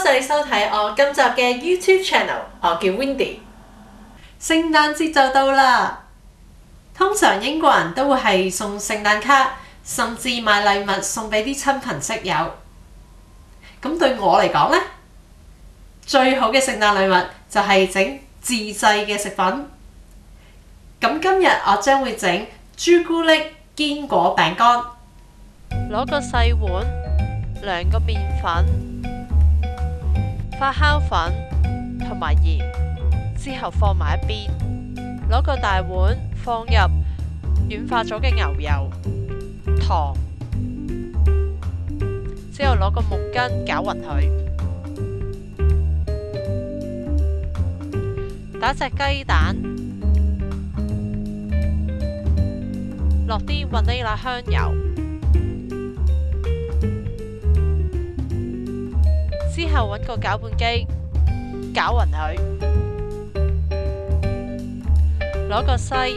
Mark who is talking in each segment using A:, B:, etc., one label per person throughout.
A: 謝你收睇我今集嘅 YouTube channel，我叫 Windy。聖誕節就到啦，通常英國人都會係送聖誕卡，甚至買禮物送俾啲親朋戚友。咁對我嚟講呢，最好嘅聖誕禮物就係整自製嘅食品。咁今日我將會整朱古力堅果餅乾。
B: 攞個細碗，量個麵粉、發酵粉同埋鹽，之後放埋一邊。攞個大碗，放入軟化咗嘅牛油、糖，之後攞個木棍攪勻佢。打隻雞蛋，落啲雲呢拿香油，之後揾個攪拌機攪勻佢，攞個篩，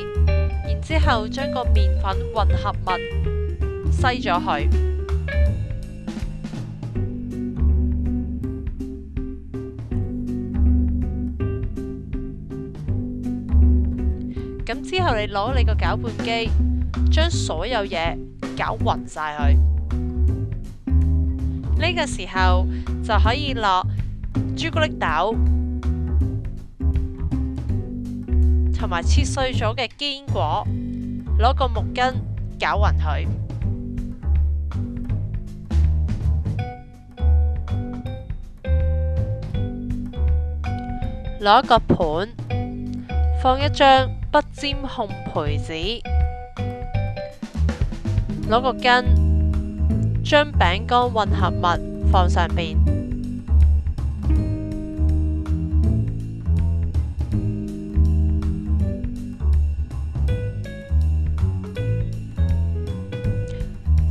B: 然之後將個麵粉混合物篩咗佢。咁之後你攞你個攪拌機，將所有嘢攪勻晒佢。呢個時候就可以落朱古力豆，同埋切碎咗嘅堅果，攞個木棍攪勻佢。攞一個盤，放一張不粘烘焙紙，攞個羹，將餅乾混合物放上邊，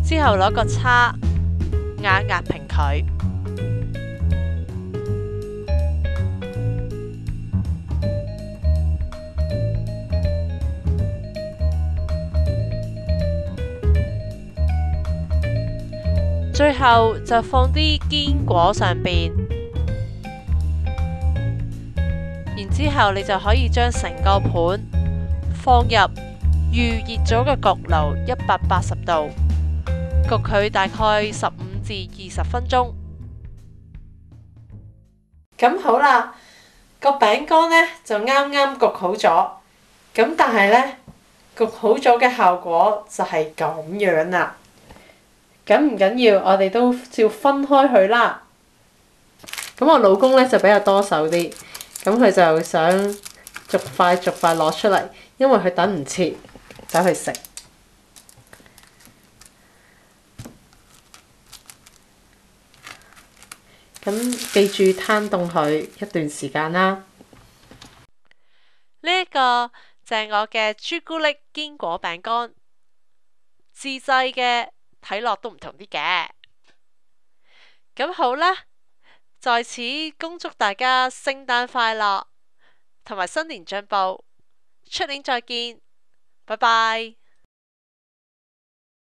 B: 之後攞個叉壓平佢。最後就放啲堅果上邊，然之後你就可以將成個盤放入預熱咗嘅焗爐180度，焗佢大概15至20分鐘。
A: 咁好啦，個餅乾呢就啱啱焗好咗，咁但係呢，焗好咗嘅效果就係咁樣啦。咁唔緊要，我哋都照分開佢啦。咁我老公呢就比較多手啲，咁佢就想逐塊攞出嚟，因為佢等唔切走去食。咁記住攤凍佢一段時間啦。
B: 呢一個就係我嘅朱古力堅果餅乾，自製嘅。睇落都唔同啲嘅，咁好啦！在此恭祝大家聖誕快樂，同埋新年進步，出年再見，拜拜。